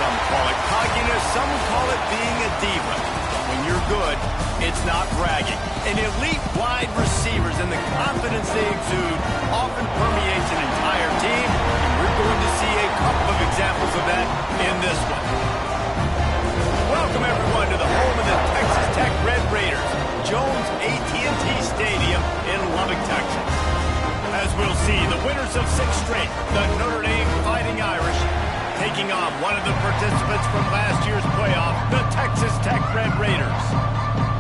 Some call it cockiness, some call it being a diva. But when you're good, it's not bragging. An elite wide receivers and the confidence they exude often permeates an entire team, and we're going to see a couple of examples of that in this one. Welcome, everyone, to the home of the Texas Tech Red Raiders, Jones AT&T Stadium in Lubbock, Texas. As we'll see, the winners of 6 straight, the Notre Dame Fighting Irish, taking on one of the participants from last year's playoff, the Texas Tech Red Raiders.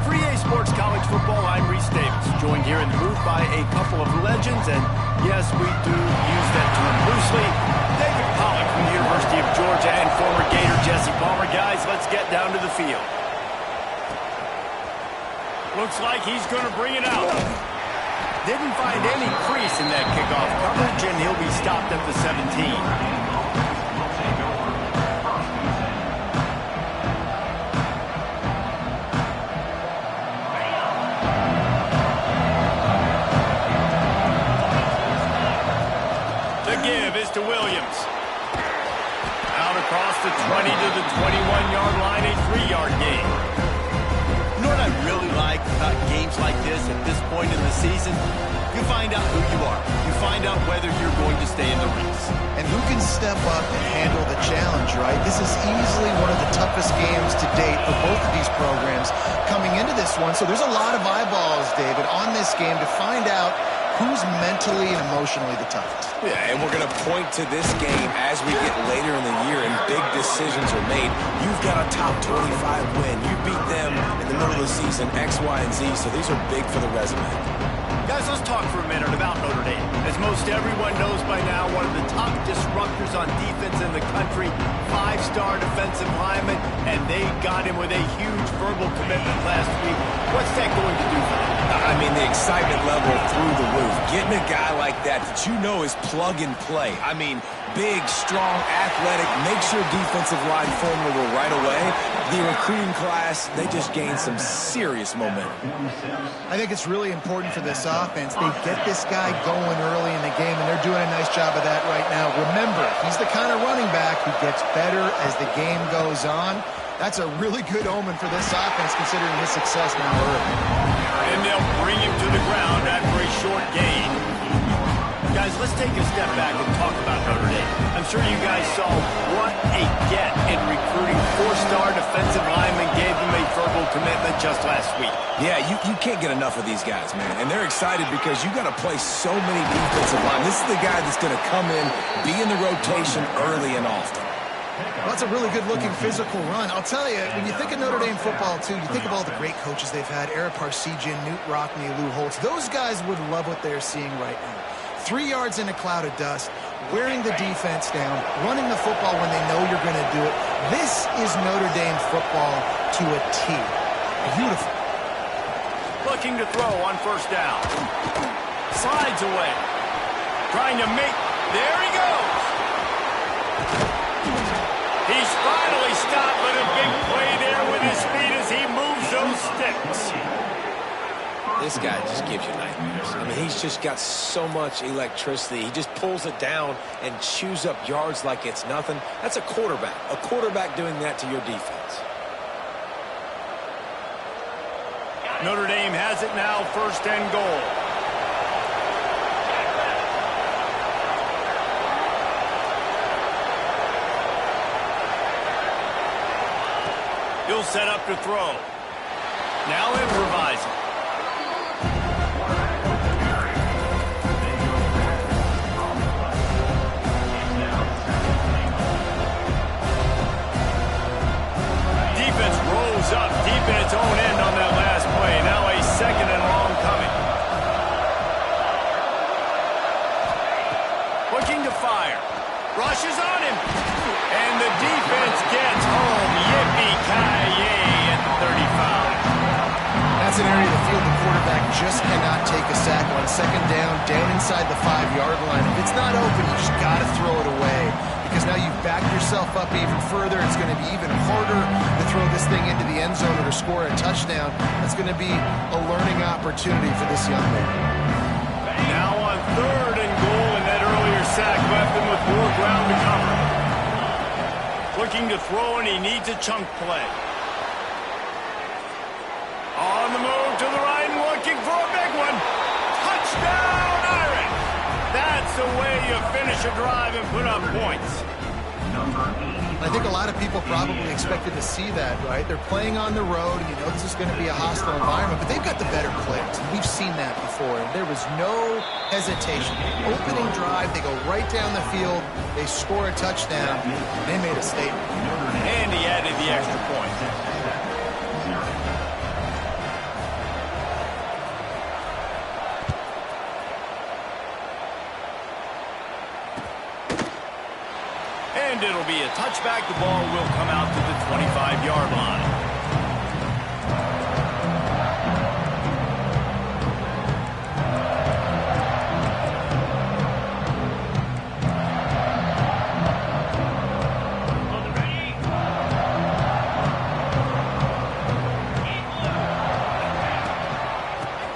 For EA Sports College Football, I'm Reese Davis, joined here in the booth by a couple of legends, and yes, we do use that term loosely. David Pollack from the University of Georgia and former Gator Jesse Palmer. Guys, let's get down to the field. Looks like he's going to bring it out. Didn't find any crease in that kickoff coverage, and he'll be stopped at the 17. To Williams. Out across the 20 to the 21-yard line, a 3-yard gain. You know what I really like about games like this at this point in the season? You find out who you are. You find out whether you're going to stay in the race. And who can step up and handle the challenge, right? This is easily one of the toughest games to date for both of these programs coming into this one. So there's a lot of eyeballs, David, on this game to find out who's mentally and emotionally the toughest. Yeah, and we're going to point to this game as we get later in the year and big decisions are made. You've got a top 25 win. You beat them in the middle of the season, X, Y, and Z, so these are big for the resume. Guys, let's talk for a minute about Notre Dame. As most everyone knows by now, one of the top disruptors on defense in the country, 5-star defensive lineman, and they got him with a huge verbal commitment last week. What's that going to do for them? I mean, the excitement level through the roof. Getting a guy like that you know is plug and play. I mean, big, strong, athletic, makes your defensive line formidable right away. The recruiting class, they just gained some serious momentum. I think it's really important for this offense. They get this guy going early in the game, and they're doing a nice job of that right now. Remember, he's the kind of running back who gets better as the game goes on. That's a really good omen for this offense, considering his success now early. And they'll bring him to the ground after a short gain. Guys, let's take a step back and talk about Notre Dame. I'm sure you guys saw what a get in recruiting. 4-star defensive lineman gave them a verbal commitment just last week. Yeah, you can't get enough of these guys, man. And they're excited because you got to play so many defensive line. This is the guy that's going to come in, be in the rotation early and often. Well, that's a really good-looking physical run. I'll tell you, when you think of Notre Dame football, too, you think of all the great coaches they've had, Eric Parsegian, Newt Rockne, Lou Holtz. Those guys would love what they're seeing right now. 3 yards in a cloud of dust, wearing the defense down, running the football when they know you're going to do it. This is Notre Dame football to a T. Beautiful. Looking to throw on first down. Slides away. Trying to make... There he goes. He's finally stopped with a big play there with his feet as he moves those sticks. This guy just gives you nightmares. I mean, he's just got so much electricity. He just pulls it down and chews up yards like it's nothing. That's a quarterback. A quarterback doing that to your defense. Notre Dame has it now, 1st and goal. He'll set up to throw. Now improvising. Defense rolls up deep in its own end on that last play. Now a 2nd and long coming. Looking to fire. Rushes on him. And the defense gets home. Yippee-ki-yay at the 35. That's an area of the field the quarterback just cannot take a sack on. 2nd down inside the 5-yard line. If it's not open, you just got to throw it away. Because now you've backed yourself up even further. It's going to be even harder to throw this thing into the end zone or to score a touchdown. That's going to be a learning opportunity for this young man. Now on 3rd and goal, and that earlier sack left him with more ground to cover. looking to throw, and he needs a chunk play. On the move to the right, looking for a big one. Touchdown, Irish! That's the way you finish a drive and put up points. I think a lot of people probably expected to see that, right? They're playing on the road, and you know this is going to be a hostile environment, but they've got the better players, and we've seen that before. And there was no hesitation. Opening drive, they go right down the field, they score a touchdown, they made a statement. And he added the extra point. And it'll be a touchback. The ball will come out to the 25-yard line.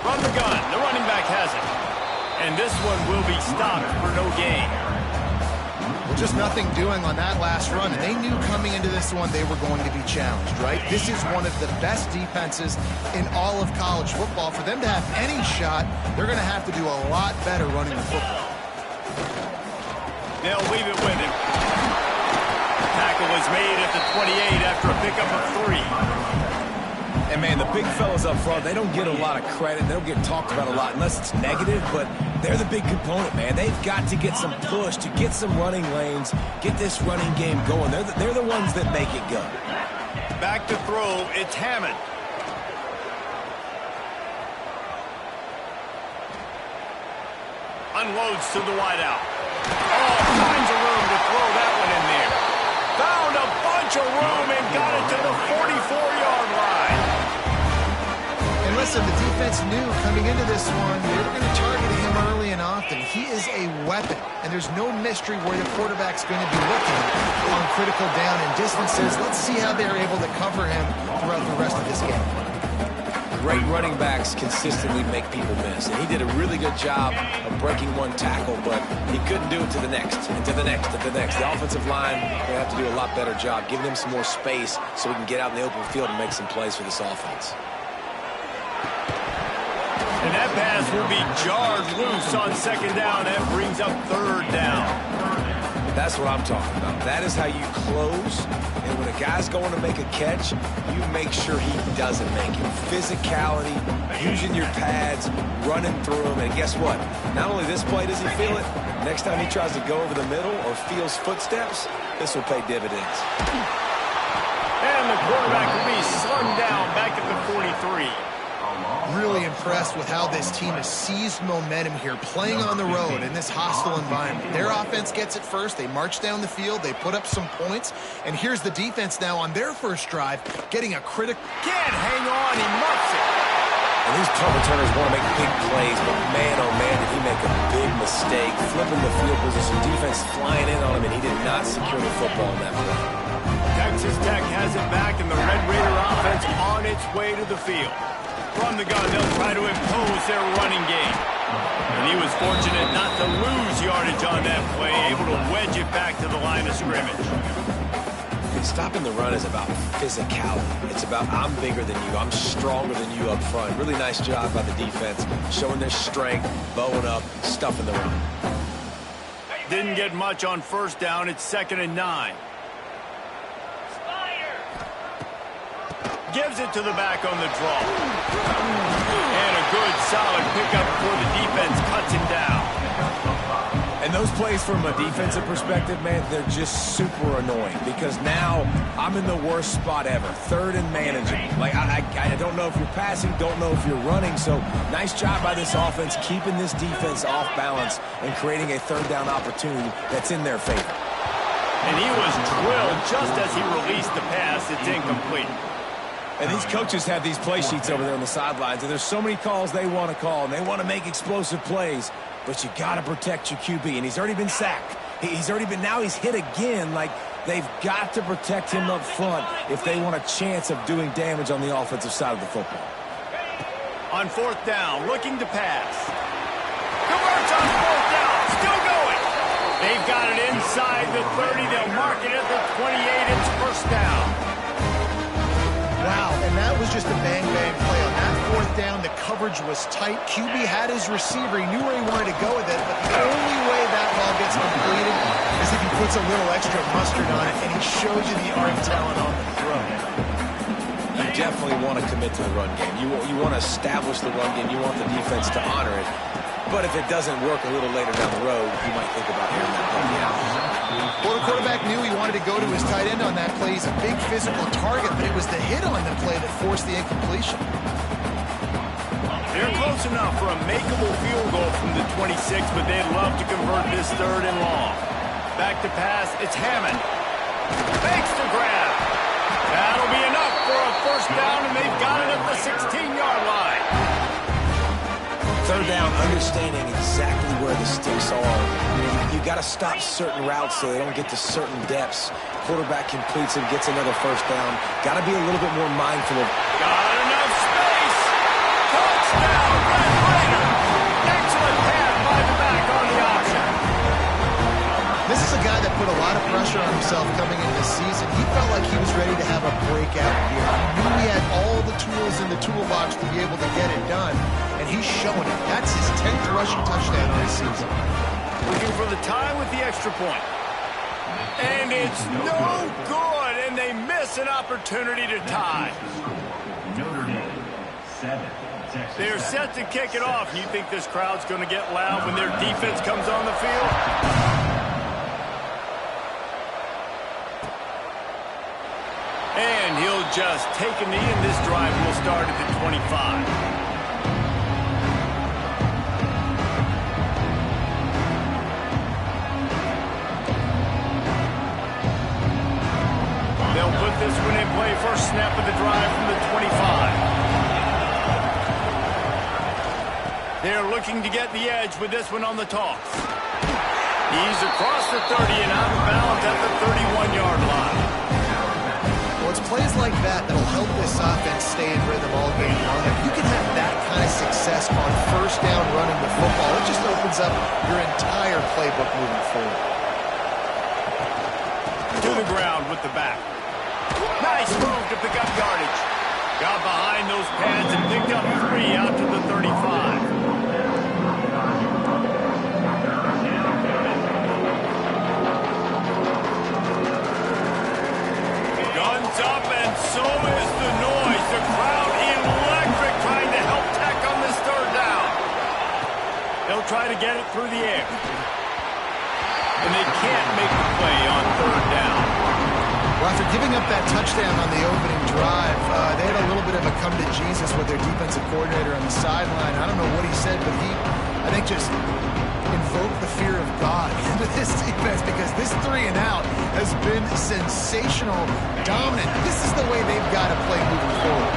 From the gun, the running back has it. And this one will be stopped for no gain. Just nothing doing on that last run, and they knew coming into this one they were going to be challenged, right? This is one of the best defenses in all of college football. For them to have any shot, they're going to have to do a lot better running the football. They'll leave it with him. Tackle was made at the 28 after a pickup of 3. And, man, the big fellas up front, they don't get a lot of credit. They don't get talked about a lot unless it's negative, but they're the big component, man. They've got to get some push, to get some running lanes, get this running game going. They're the ones that make it go. Back to throw, it's Hammond. Unloads to the wideout. Oh, finds a room to throw that one in there. Found a bunch of room and got it to the 44-yard line. And listen, the defense knew coming into this one, they were going to target him early and often. He is a weapon, and there's no mystery where the quarterback's going to be looking on critical down and distances. Let's see how they're able to cover him throughout the rest of this game. Great running backs consistently make people miss, and he did a really good job of breaking one tackle, but he couldn't do it to the next, and to the next, and to the next. The offensive line will have to do a lot better job, giving him some more space so we can get out in the open field and make some plays for this offense. And that pass will be jarred loose on second down. That brings up third down. That's what I'm talking about. That is how you close. And when a guy's going to make a catch, you make sure he doesn't make it. Physicality, using your pads, running through them. And guess what? Not only this play does he feel it, next time he tries to go over the middle or feels footsteps, this will pay dividends. And the quarterback will be slung down back at the 43. Really impressed with how this team has seized momentum here, playing on the road in this hostile environment. Their offense gets it first. They march down the field. They put up some points. And here's the defense now on their first drive, getting a critical... Can't hang on. He muffs it. And these punt returners want to make big plays, but man, oh man, did he make a big mistake, flipping the field position. Defense flying in on him, and he did not secure the football in that play. Texas Tech has it back, and the Red Raider offense on its way to the field. From the gun, they'll try to impose their running game. And he was fortunate not to lose yardage on that play, able to wedge it back to the line of scrimmage. Stopping the run is about physicality. It's about I'm bigger than you, I'm stronger than you up front. Really nice job by the defense, showing their strength, bowing up, stuffing the run. Didn't get much on first down. It's 2nd and 9. Gives it to the back on the draw. And a good, solid pickup before the defense cuts him down. And those plays from a defensive perspective, man, they're just super annoying because now I'm in the worst spot ever. 3rd and manageable. Like, I don't know if you're passing, don't know if you're running. So nice job by this offense keeping this defense off balance and creating a 3rd down opportunity that's in their favor. And he was drilled just as he released the pass. It's incomplete. And these coaches have these play sheets over there on the sidelines, and there's so many calls they want to call, and they want to make explosive plays, but you got to protect your QB, and he's already been sacked. Now he's hit again. Like, they've got to protect him up front if they want a chance of doing damage on the offensive side of the football. On 4th down, looking to pass. Converts on 4th down, still going. They've got it inside the 30. They'll mark it at the 28. It's first down. Wow, and that was just a bang-bang play. On that fourth down, the coverage was tight. QB had his receiver. He knew where he wanted to go with it, but the only way that ball gets completed is if he puts a little extra mustard on it, and he shows you the arm talent on the throw. You definitely want to commit to the run game. You want to establish the run game. You want the defense to honor it. But if it doesn't work a little later down the road, you might think about airing that puppy out. Well, the quarterback knew he wanted to go to his tight end on that play. He's a big physical target, but it was the hit on the play that forced the incompletion. They're close enough for a makeable field goal from the 26, but they'd love to convert this third and long. Back to pass, it's Hammond. Fakes the grab. That'll be enough for a first down, and they've got it at the 16-yard line. Third down, understanding exactly where the sticks are. You got to stop certain routes so they don't get to certain depths. Quarterback completes it, gets another first down. Got to be a little bit more mindful of. Got enough space. Touchdown, Red Raider. Excellent pass by the back on the option. This is a guy that put a lot of pressure on himself coming into this season. He felt like he was ready to have a breakout year. He knew he had all the tools in the toolbox to be able to get it done, and he's showing it. That's his 10th rushing touchdown on the season. Looking for the tie with the extra point. And it's no good, and they miss an opportunity to tie. They're set to kick it off. You think this crowd's going to get loud when their defense comes on the field? And he'll just take a knee, and this drive will start at the 25. They'll put this one in play. First snap of the drive from the 25. They're looking to get the edge with this one on the toss. He's across the 30 and out of bounds at the 31-yard line. Well, it's plays like that that'll help this offense stay in rhythm all game long. If you can have that kind of success on first down running the football, it just opens up your entire playbook moving forward. To the ground with the back. Nice move to pick up yardage. Got behind those pads and picked up 3 out to the 35. Guns up, and so is the noise. The crowd electric, trying to help Tech on this third down. They'll try to get it through the air. And they can't make the play on third down. Well, after giving up that touchdown on the opening drive, they had a little bit of a come to Jesus with their defensive coordinator on the sideline. I don't know what he said, but he, I think, just invoked the fear of God into this defense, because this 3 and out has been sensational, dominant. This is the way they've got to play moving forward.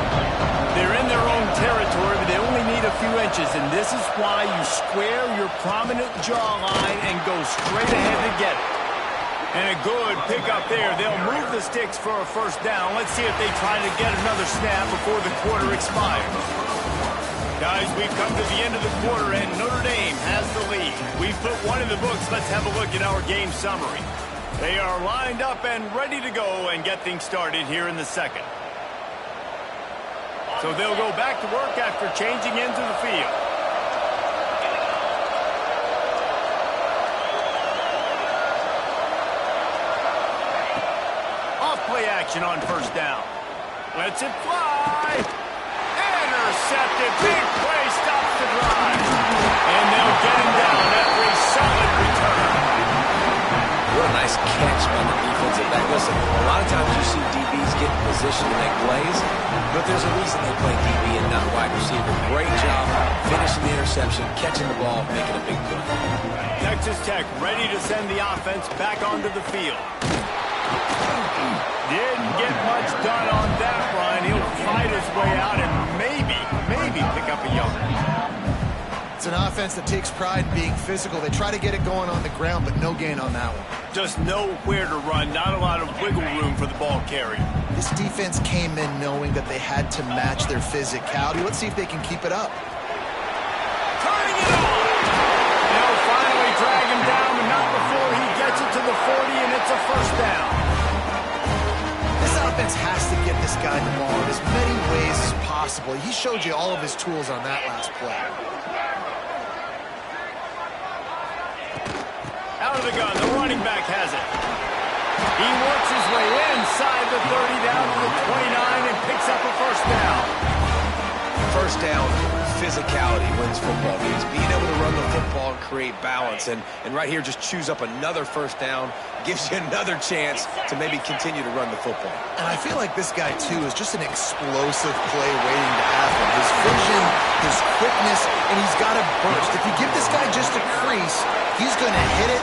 They're in their own territory, but they only need a few inches, and this is why you square your prominent jawline and go straight ahead to get it. And a good pickup there. They'll move the sticks for a first down. Let's see if they try to get another snap before the quarter expires. Guys, we've come to the end of the quarter, and Notre Dame has the lead. We've put one in the books. Let's have a look at our game summary. They are lined up and ready to go and get things started here in the second. So they'll go back to work after changing into the field. Off-play action on first down. Lets it fly. Intercepted. Big play stops the drive. And they'll get him down after a solid return. What a nice catch by the defensive back. Listen, a lot of times you see DBs get in position to make plays, but there's a reason they play DB and not wide receiver. Great job finishing the interception, catching the ball, making a big play. Texas Tech ready to send the offense back onto the field. Didn't get much done on that run. He'll fight his way out and maybe pick up a yard. It's an offense that takes pride in being physical. They try to get it going on the ground, but no gain on that one. Just nowhere to run. Not a lot of wiggle room for the ball carrier. This defense came in knowing that they had to match their physicality. Let's see if they can keep it up. Turning it on! They'll finally drag him down, but not before he gets possible. He showed you all of his tools on that last play. Out of the gun, the running back has it. He works his way inside the 30 down to the 29 and picks up a first down. First down, physicality wins football games. Being able to run the football and create balance. And right here, just choose up another first down, gives you another chance to maybe continue to run the football. And I feel like this guy, too, is just an explosive play waiting to happen. His vision, his quickness, and he's got a burst. If you give this guy just a crease, he's going to hit it.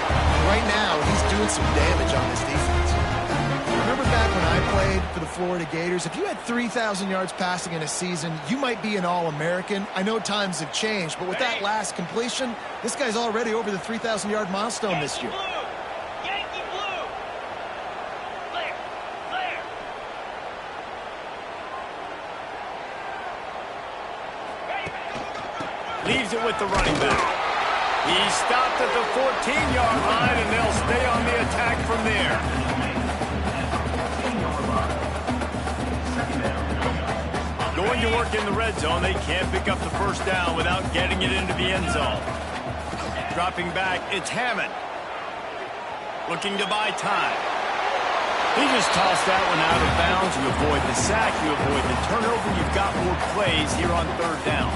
Right now, he's doing some damage on this defense. Remember back when I played for the Florida Gators, if you had 3,000 yards passing in a season, you might be an All-American. I know times have changed, but with that last completion, this guy's already over the 3,000-yard milestone this year. Yankee blue. Clear. Clear. Leaves it with the running back. He stopped at the 14-yard line, and they'll stay on the attack from there. Going to work in the red zone, they can't pick up the first down without getting it into the end zone. Dropping back, it's Hammond. Looking to buy time. He just tossed that one out of bounds. You avoid the sack, you avoid the turnover. You've got more plays here on third down.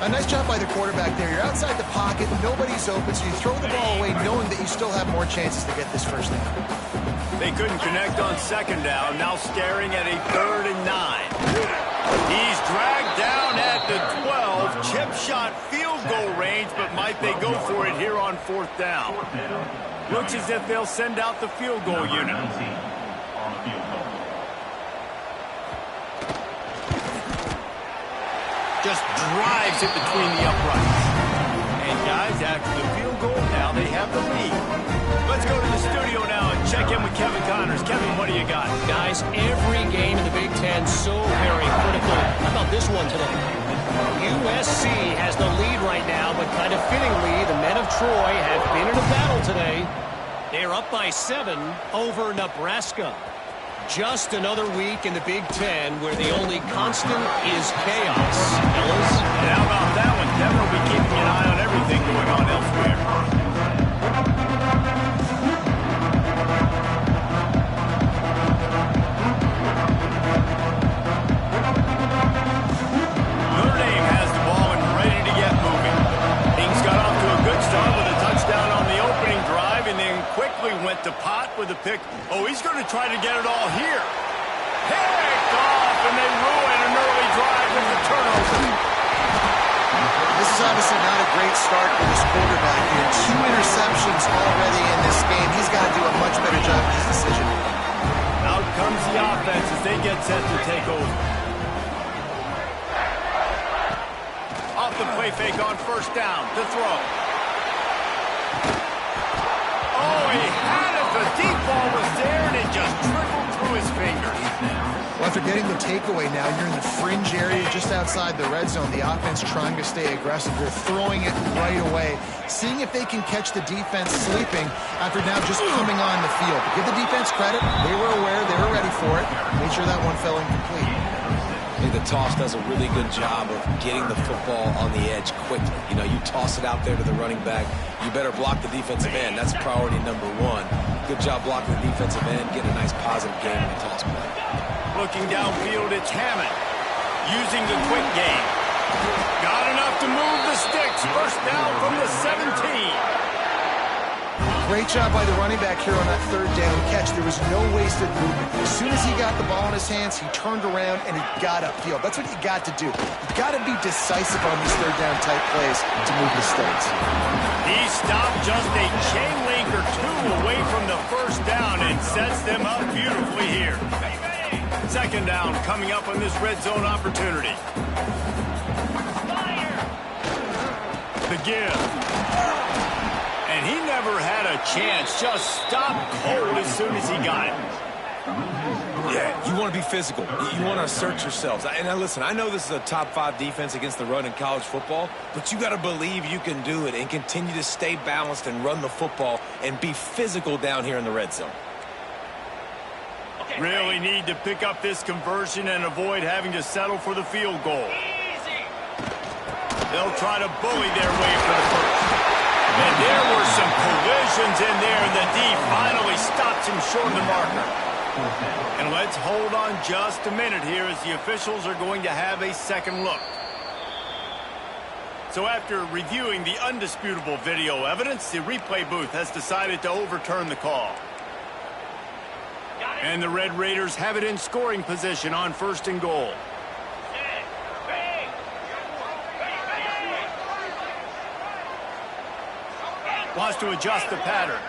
A nice job by the quarterback there. You're outside the pocket, nobody's open, so you throw the ball away knowing that you still have more chances to get this first down. They couldn't connect on second down, now staring at a 3rd and 9. He's dragged down at the 12. Chip shot field goal range, but might they go for it here on 4th down? Looks as if they'll send out the field goal unit. Just drives it between the uprights. And guys, after the field goal, now they have the lead. Let's go to the studio now and check in with Kevin Connors. Kevin, what do you got? Guys, every game in the Big Ten so very critical. How about this one today? USC has the lead right now, but kind of fittingly, the men of Troy have been in a battle today. They're up by 7 over Nebraska. Just another week in the Big Ten where the only constant is chaos. Fellas? And how about that one? Kevin will be keeping an eye on everything going on elsewhere. Went to Pot with a pick. Oh, he's going to try to get it all here. Picked off, and they ruin an early drive with the turnover. This is obviously not a great start for this quarterback here. 2 interceptions already in this game. He's got to do a much better job of his decision. Out comes the offense as they get set to take over. Off the play fake on first down. To throw. Oh, he had it. The deep ball was there, and it just trickled through his fingers. Well, after getting the takeaway now, you're in the fringe area just outside the red zone. The offense trying to stay aggressive. They're throwing it right away, seeing if they can catch the defense sleeping after now just coming on the field. But give the defense credit. They were aware. They were ready for it. Made sure that one fell incomplete. I think the toss does a really good job of getting the football on the edge quickly. You know, you toss it out there to the running back, you better block the defensive end. That's priority number 1. Good job blocking the defensive end, getting a nice positive game in the toss play. Looking downfield, it's Hammond. Using the quick game. Got enough to move the sticks. First down from the 17. Great job by the running back here on that 3rd down catch. There was no wasted movement. As soon as he got the ball in his hands, he turned around and he got upfield. That's what you got to do. You got to be decisive on these 3rd down type plays to move the stakes. He stopped just a chain link or 2 away from the first down and sets them up beautifully here. 2nd down coming up on this red zone opportunity. The give. And he never had a chance. Just stopped cold as soon as he got it. Yeah, you want to be physical. You want to assert yourselves. And listen, I know this is a top 5 defense against the run in college football, but you got to believe you can do it and continue to stay balanced and run the football and be physical down here in the red zone. Really need to pick up this conversion and avoid having to settle for the field goal. They'll try to bully their way for the first. And there were some collisions in there, and the D finally stops him short of the marker. And let's hold on just a minute here as the officials are going to have a second look. So after reviewing the undisputable video evidence, the replay booth has decided to overturn the call. And the Red Raiders have it in scoring position on 1st and goal. Wants to adjust the pattern.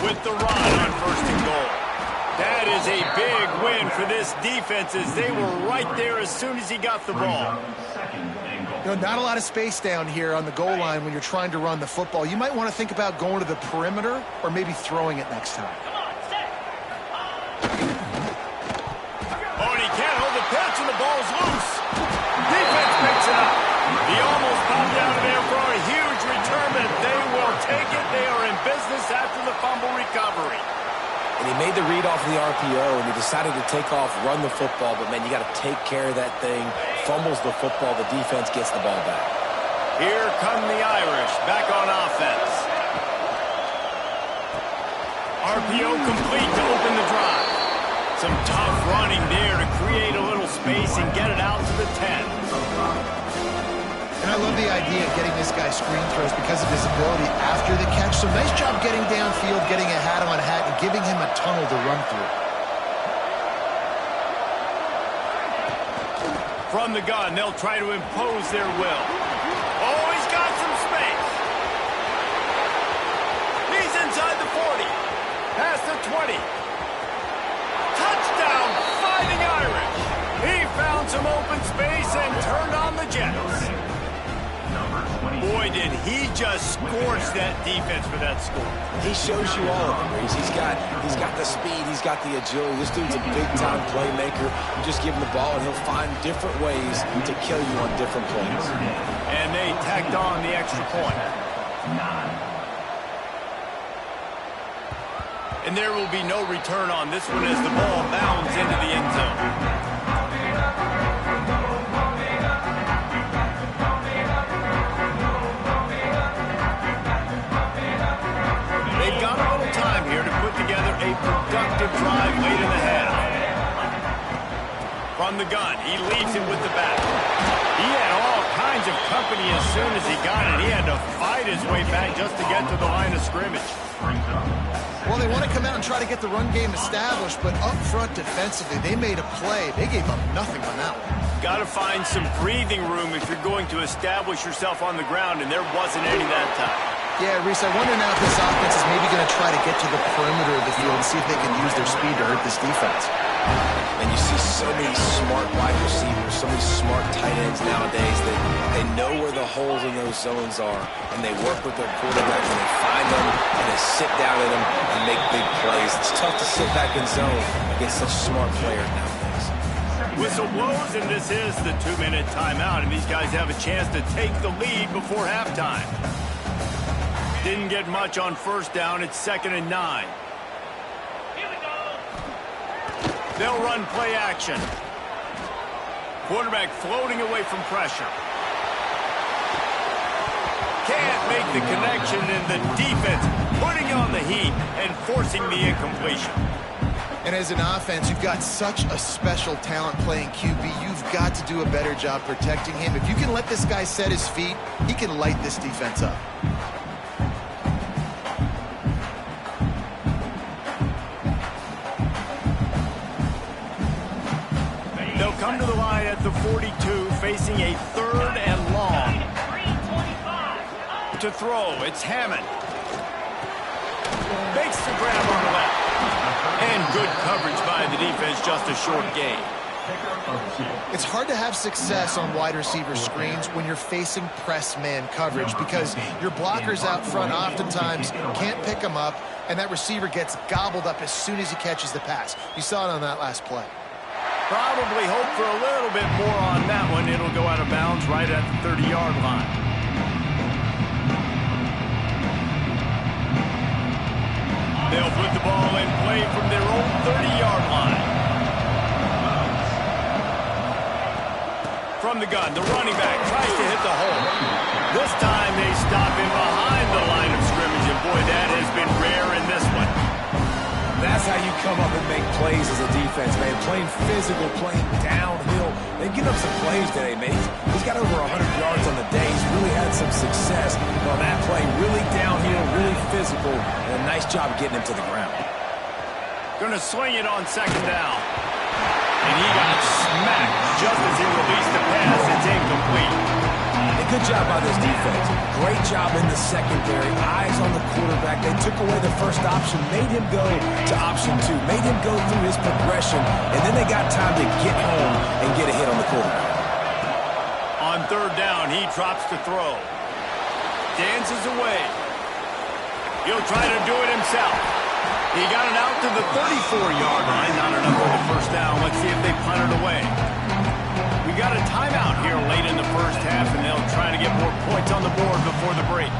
With the run on 1st and goal. That is a big win for this defense as they were right there as soon as he got the ball. You know, not a lot of space down here on the goal line when you're trying to run the football. You might want to think about going to the perimeter or maybe throwing it next time. Oh, and he can't hold the pitch, and the ball's loose. Defense picks it up. He almost popped out of there for a huge return, but they will take it. They are in business after the fumble recovery. And he made the read off of the RPO, and he decided to take off, run the football. But, man, you got to take care of that thing. Fumbles the football. The defense gets the ball back. Here come the Irish back on offense. RPO complete to open the drive. Some tough running there to create a little space and get it out to the 10. And I love the idea of getting this guy screen throws because of his ability after the catch. So nice job getting downfield, getting a hat-on-hat, and giving him a tunnel to run through. From the gun, they'll try to impose their will. Oh, he's got some space. He's inside the 40. Past the 20. Touchdown, Fighting Irish. He found some open space and turned on the Jets. Boy, did he just scorch that defense for that score. He shows you all of them, Reese. He's got the speed. He's got the agility. This dude's a big-time playmaker. You just give him the ball, and he'll find different ways to kill you on different plays. And they tacked on the extra point. And there will be no return on this one as the ball bounds into the end zone. They've got a little time here to put together a productive drive late in the half. From the gun, he leaves it with the back. He had all kinds of company as soon as he got it. He had to fight his way back just to get to the line of scrimmage. Well, they want to come out and try to get the run game established, but up front defensively, they made a play. They gave up nothing on that one. Got to find some breathing room if you're going to establish yourself on the ground, and there wasn't any that time. Yeah, Reese, I wonder now if this offense is maybe going to try to get to the perimeter of the field and see if they can use their speed to hurt this defense. And you see so many smart wide receivers, so many smart tight ends nowadays that they know where the holes in those zones are, and they work with their quarterbacks, and they find them, and they sit down in them and make big plays. It's tough to sit back in zone against such smart players nowadays. Whistle blows, and this is the 2-minute timeout, and these guys have a chance to take the lead before halftime. Didn't get much on first down. It's 2nd and 9. They'll run play action. Quarterback floating away from pressure. Can't make the connection, and the defense putting on the heat and forcing the incompletion. And as an offense, you've got such a special talent playing QB. You've got to do a better job protecting him. If you can let this guy set his feet, he can light this defense up. They'll come to the line at the 42, facing a 3rd and long. To throw, it's Hammond. Makes the grab on the left. And good coverage by the defense, just a short gain. It's hard to have success on wide receiver screens when you're facing press man coverage because your blockers out front oftentimes can't pick them up, and that receiver gets gobbled up as soon as he catches the pass. You saw it on that last play. Probably hope for a little bit more on that one. It'll go out of bounds right at the 30-yard line. They'll put the ball and play from their own 30-yard line. From the gun, the running back tries to hit the hole. This time they stop him behind the line of scrimmage, and boy, that has been rare in this one. That's how you come up and make plays as a defense, man. Playing physical, playing downhill. They've given up some plays today, man. He's got over 100 yards on the day. He's really had some success on that play. Really downhill, really physical, and a nice job getting him to the ground. Going to swing it on second down. And he got smacked just as he released the pass. It's incomplete. A good job by this defense. Great job in the secondary. Eyes on the quarterback. They took away the first option, made him go to option 2, made him go through his progression, and then they got time to get home and get a hit on the quarterback. On third down, he drops to throw. Dances away. He'll try to do it himself. He got it out to the 34-yard line. Not enough for the first down. Let's see if they punt it away. We got a timeout here late in the first half, and they'll try to get more points on the board before the break.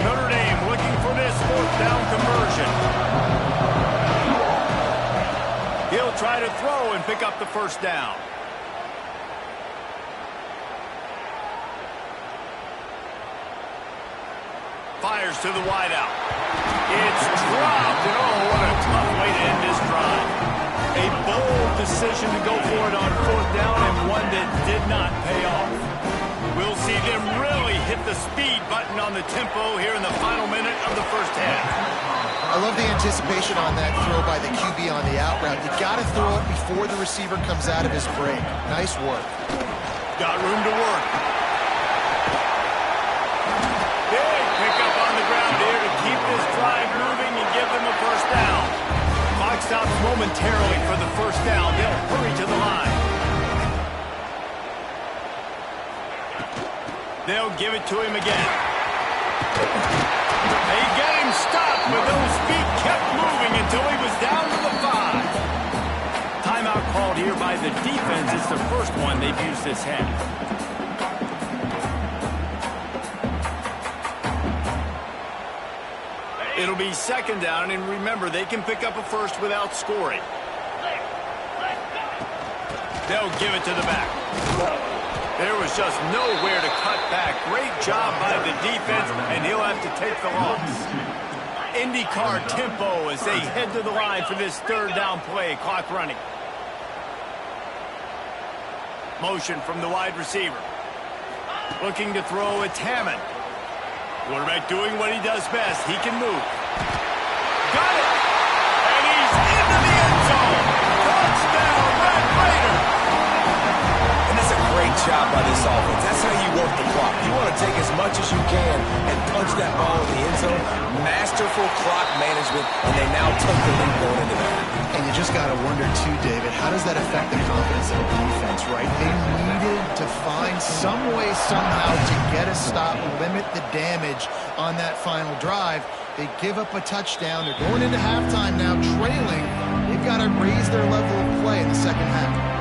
Notre Dame looking for this fourth down conversion. He'll try to throw and pick up the first down. Fires to the wideout. It's dropped, and oh, what a tough way to end this drive. A bold decision to go for it on fourth down, and one that did not pay off. We'll see them really hit the speed button on the tempo here in the final minute of the first half. I love the anticipation on that throw by the QB on the out route. You got to throw it before the receiver comes out of his break. Nice work. Got room to work. Big pickup on the ground here to keep this drive moving and give them a first down. Clock stops momentarily for the first down. They'll hurry to the line. They'll give it to him again. They get him stopped, but those feet kept moving until he was down to the 5. Timeout called here by the defense. It's the first one they've used this half. It'll be second down, and remember, they can pick up a first without scoring. They'll give it to the back. There was just nowhere to cut back. Great job by the defense, and he'll have to take the loss. IndyCar tempo as they head to the line for this third down play. Clock running. Motion from the wide receiver. Looking to throw, it's Hammond. Quarterback doing what he does best. He can move. Got it! And he's into the end zone. Touchdown, Red Raider! And that's a great job by this offense. That's how you work the clock. You want to take as much as you can and punch that ball in the end zone. Masterful clock management, and they now took the lead going into that. And you just got to wonder, too, David, how does that affect the confidence of the defense, right? They needed to find some way, somehow, to get a stop, limit the damage on that final drive. They give up a touchdown. They're going into halftime now, trailing. They've got to raise their level of play in the second half.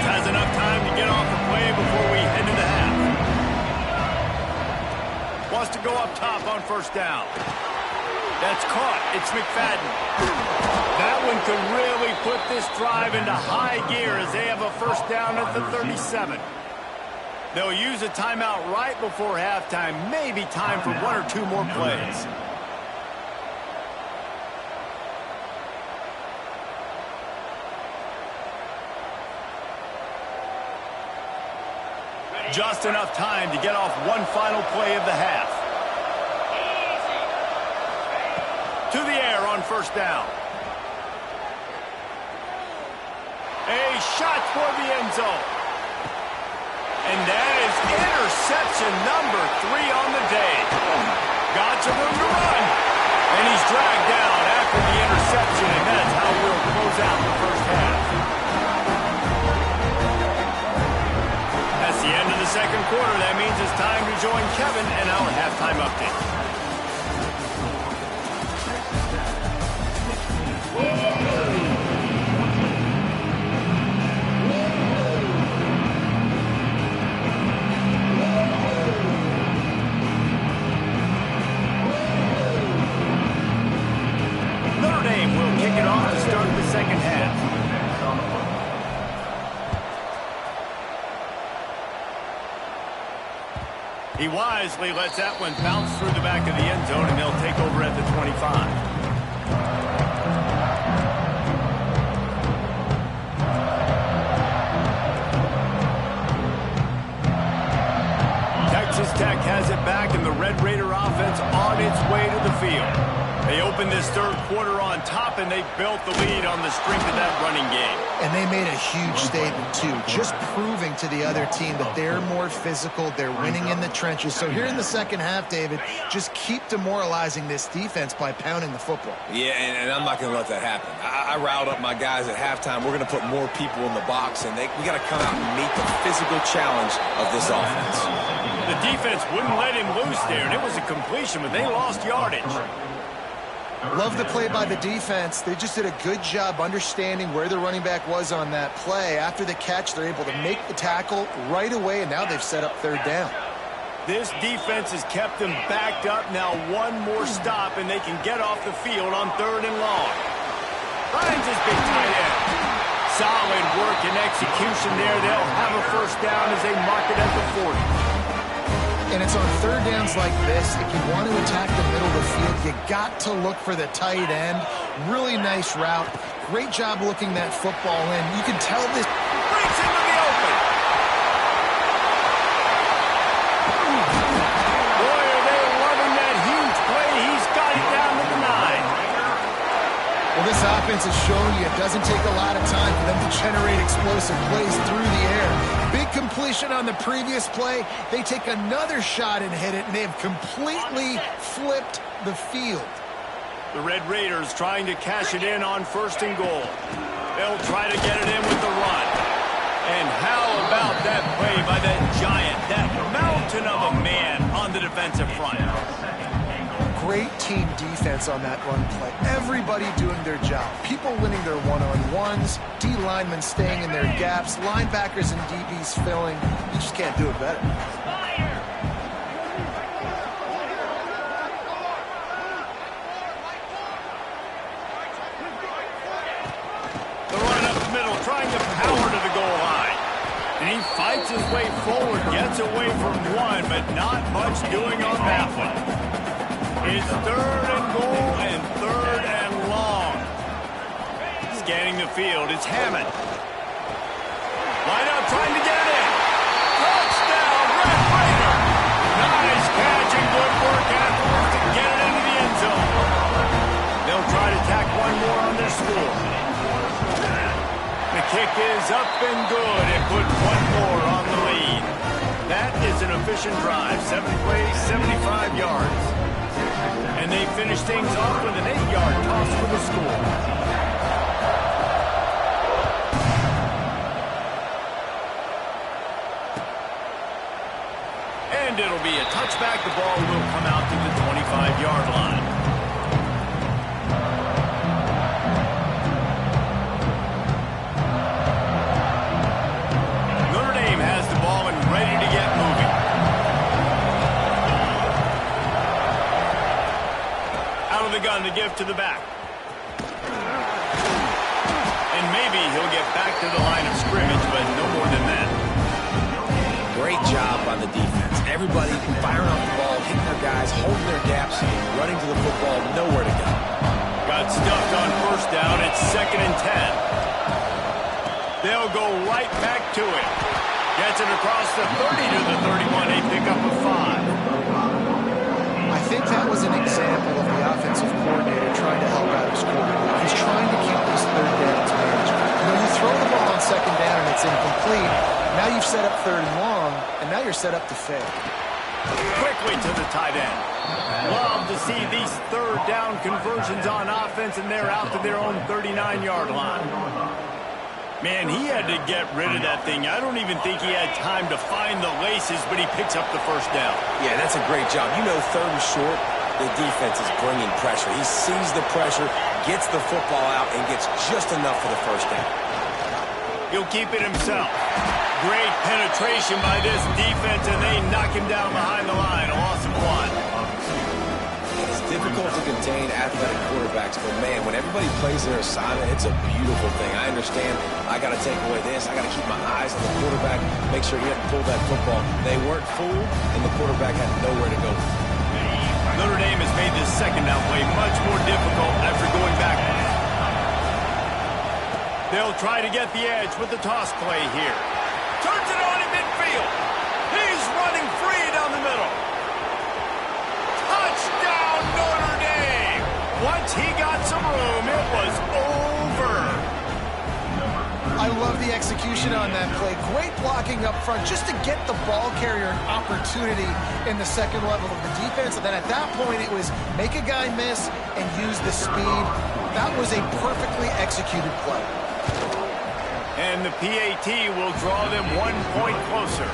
Has enough time to get off the play before we head to the half. Wants to go up top on first down. That's caught. It's McFadden. That one could really put this drive into high gear as they have a first down at the 37. They'll use a timeout right before halftime. Maybe time for one or two more plays. Just enough time to get off one final play of the half. To the air on first down. A shot toward the end zone. And that is interception number 3 on the day. Got some room to run. And he's dragged down after quarter. That means it's time to join Kevin in our halftime update. Notre Dame will kick it off to start the second half. He wisely lets that one bounce through the back of the end zone, and they'll take over at the 25. Texas Tech has it back, and the Red Raider offense on its way to the field. They opened this third quarter on top, and they built the lead on the strength of that running game. And they made a huge statement, too, just proving to the other team that they're more physical, they're winning in the trenches. So here in the second half, David, just keep demoralizing this defense by pounding the football. Yeah, and I'm not going to let that happen. I riled up my guys at halftime. We're going to put more people in the box, and we got to come out and meet the physical challenge of this offense. The defense wouldn't let him loose there, and it was a completion, but they lost yardage. Love the play by the defense. They just did a good job understanding where the running back was on that play. After the catch, they're able to make the tackle right away, and now they've set up third down. This defense has kept them backed up. Now one more stop, and they can get off the field on third and long. Finds his big tight end. Solid work and execution there. They'll have a first down as they mark it at the 40. And it's on third downs like this. If you want to attack the middle of the field, you got to look for the tight end. Really nice route. Great job looking that football in. You can tell this breaks into the open. Boy, are they loving that huge play. He's got it down to the 9. Well, this offense has shown you it doesn't take a lot of time for them to generate explosive plays through the air. Big completion on the previous play. They take another shot and hit it, and they have completely flipped the field. The Red Raiders trying to cash it in on first and goal. They'll try to get it in with the run. And how about that play by that giant, that mountain of a man on the defensive front? Great team defense on that run play. Everybody doing their job. People winning their one-on-ones, D-linemen staying in their gaps, linebackers and DBs filling. You just can't do it better. The run up the middle, trying to power to the goal line. And he fights his way forward, gets away from one, but not much doing on that one. It's third and goal and third and long. Scanning the field, it's Hammond. Line up, trying to get it in. Touchdown, Red Raider. Nice catch and good work afterwards to get it into the end zone. They'll try to tack one more on their score. The kick is up and good. It put one more on the lead. That is an efficient drive. 7 plays, 75 yards. And they finish things off with an 8-yard toss for the score. And it'll be a touchback. The ball will come out to the 25-yard line. Notre Dame has the ball and ready to get moving. Out of the gun to give to the back. And maybe he'll get back to the line of scrimmage, but no more than that. Great job by the defense. Everybody firing off the ball, hitting their guys, holding their gaps, running to the football, nowhere to go. Got stuffed on first down. It's 2nd and 10. They'll go right back to it. Gets it across the 30 to the 31. They pick up a 5. I think that was an example of the offensive coordinator trying to help out his quarterback. He's trying to keep these third downs manageable. You know, you throw the ball on 2nd down and it's incomplete. Now you've set up 3rd and long, and now you're set up to fail. Quickly to the tight end. Love to see these 3rd down conversions on offense, and they're out to their own 39-yard line. Man, he had to get rid of that thing. I don't even think he had time to find the laces, but he picks up the first down. Yeah, that's a great job. You know, 3rd and short, the defense is bringing pressure. He sees the pressure, gets the football out, and gets just enough for the first down. He'll keep it himself. Great penetration by this defense, and they knock him down behind the line. A loss of 1. It's difficult to contain athletic quarterbacks, but man, when everybody plays their assignment, it's a beautiful thing. I understand I got to take away this. I got to keep my eyes on the quarterback, make sure he doesn't pull that football. They weren't fooled, and the quarterback had nowhere to go. Notre Dame has made this second down play much more difficult after going backwards. They'll try to get the edge with the toss play here. Turns it on in midfield. He's running free down the middle. Touchdown, Notre Dame! Once he got some room, it was over. I love the execution on that play. Great blocking up front just to get the ball carrier an opportunity in the second level of the defense. And then at that point, it was make a guy miss and use the speed. That was a perfectly executed play. And the PAT will draw them 1 point closer.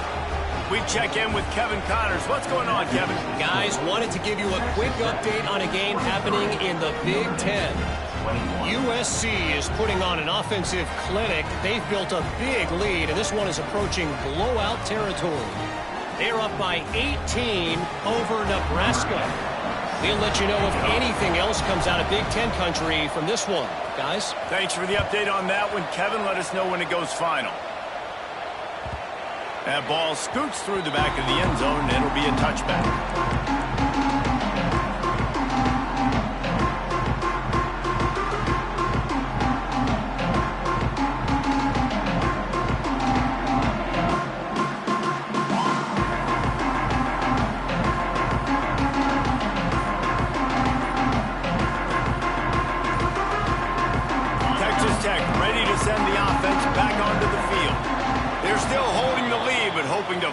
We check in with Kevin Connors. What's going on, Kevin? Guys, wanted to give you a quick update on a game happening in the Big Ten. USC is putting on an offensive clinic. They've built a big lead, and this one is approaching blowout territory. They're up by 18 over Nebraska. We'll let you know if anything else comes out of Big Ten country from this one. Guys? Thanks for the update on that one, Kevin. Let us know when it goes final. That ball scoots through the back of the end zone, and it'll be a touchback.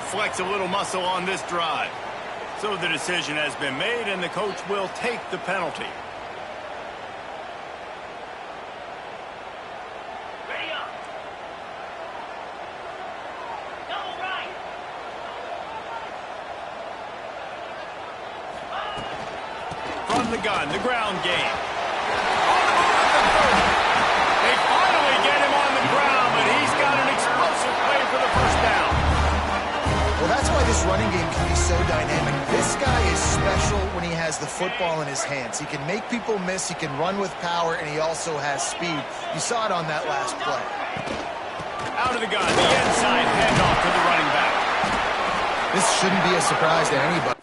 Flex a little muscle on this drive. So the decision has been made, and the coach will take the penalty. Ready up. Double right. From the gun, the ground game. On the move at the 30. They finally get him on the ground, but he's got an explosive play for the first down. Well, that's why this running game can be so dynamic. This guy is special when he has the football in his hands. He can make people miss, he can run with power, and he also has speed. You saw it on that last play. Out of the gun, the inside handoff to the running back. This shouldn't be a surprise to anybody.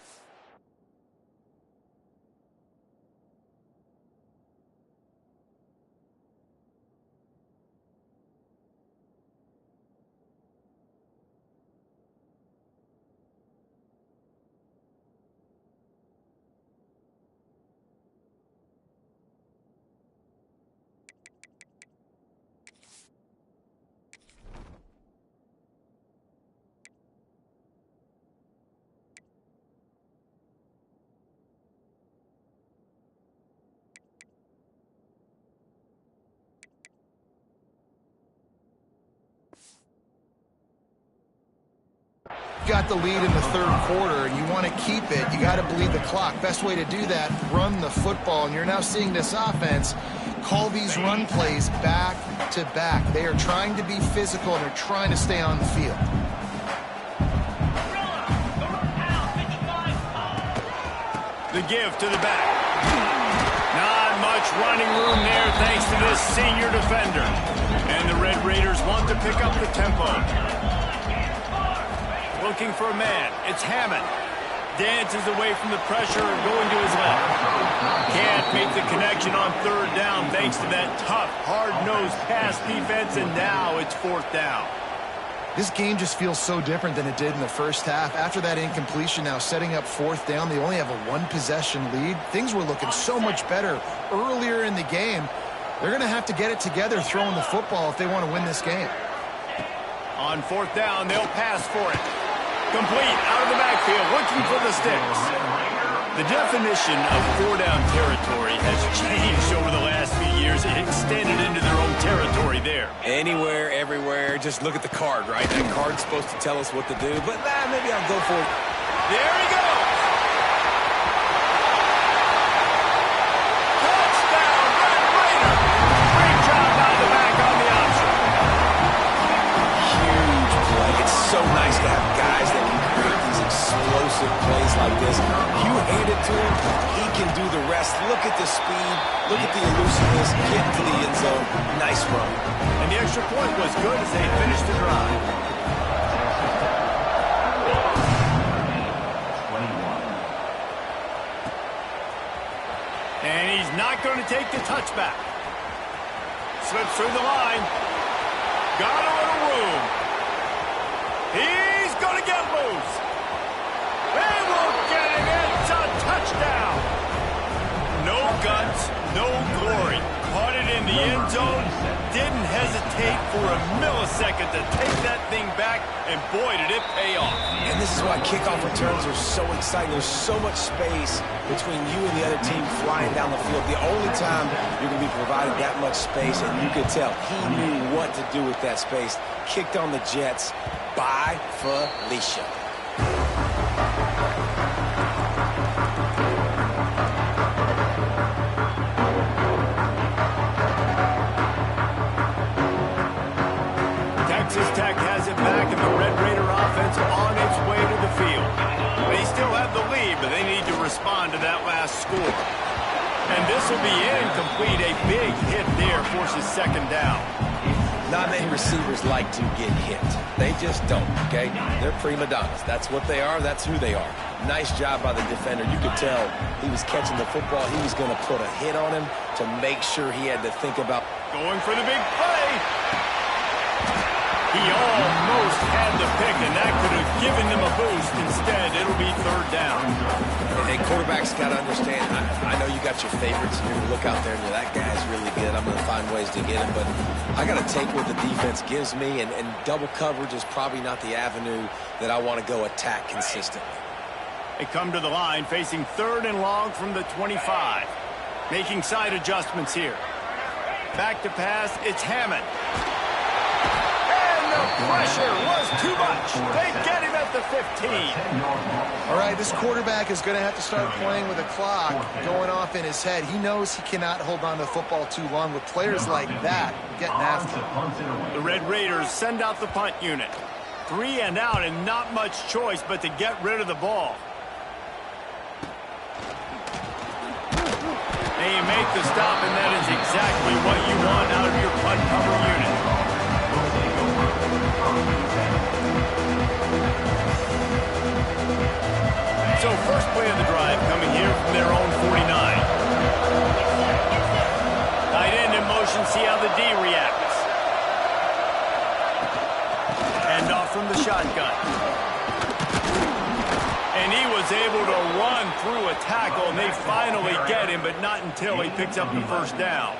Got the lead in the third quarter and you want to keep it, you got to bleed the clock. Best way to do that, run the football. And you're now seeing this offense call these run plays back to back. They are trying to be physical and they're trying to stay on the field. The give to the back. Not much running room there thanks to this senior defender. And the Red Raiders want to pick up the tempo. Looking for a man. It's Hammond. Dances away from the pressure, going to his left. Can't make the connection on third down thanks to that tough, hard-nosed pass defense, and now it's fourth down. This game just feels so different than it did in the first half. After that incompletion, now setting up fourth down, they only have a one-possession lead. Things were looking so much better earlier in the game. They're going to have to get it together throwing the football if they want to win this game. On fourth down, they'll pass for it. Complete out of the backfield, looking for the sticks. The definition of four-down territory has changed over the last few years. It extended into their own territory there. Anywhere, everywhere. Just look at the card, right? That card's supposed to tell us what to do, but maybe I'll go for it. There he goes. Touchdown, Red Raider. Great job out of the back on the option. Huge play. It's so nice to have guys that can create these explosive plays like this. You hand it to him, he can do the rest. Look at the speed. Look at the elusiveness. Get to the end zone. Nice run. And the extra point was good as they finished the drive. And he's not going to take the touchback. Slips through the line. Got a little room. He's going to get loose. They will get him. It's a touchdown. No guts, no glory. Caught it in the end zone. Didn't hesitate for a millisecond to take that thing back, and boy, did it pay off. And this is why kickoff returns are so exciting. There's so much space between you and the other team flying down the field. The only time you're going to be provided that much space, and you could tell he knew what to do with that space. Kicked on the Jets. By Felicia. Texas Tech has it back, and the Red Raider offense on its way to the field. They still have the lead, but they need to respond to that last score. And this will be incomplete. A big hit there forces second down. Not many receivers like to get hit. They just don't, okay? They're prima donnas. That's what they are. That's who they are. Nice job by the defender. You could tell he was catching the football. He was going to put a hit on him to make sure he had to think about going for the big play. He almost had the pick, and that could have given them a boost. Instead, it'll be third down. And quarterbacks got to understand, I know you got your favorites, and you're going to look out there and you're, that guy's really good. I'm going to find ways to get him, but I got to take what the defense gives me, and double coverage is probably not the avenue that I want to go attack consistently. They come to the line, facing third and long from the 25. Making side adjustments here. Back to pass, it's Hammond. And the pressure was too much. They get him at the 15. All right, this quarterback is going to have to start playing with a clock going off in his head. He knows he cannot hold on to the football too long with players like that getting after him. The Red Raiders send out the punt unit. 3 and out, and not much choice but to get rid of the ball. They make the stop, and that is exactly what you want out of your punt cover unit. So first play of the drive coming here from their own 49. Tight end in motion, see how the D reacts. Hand off from the shotgun. And he was able to run through a tackle, and they finally get him, but not until he picks up the first down.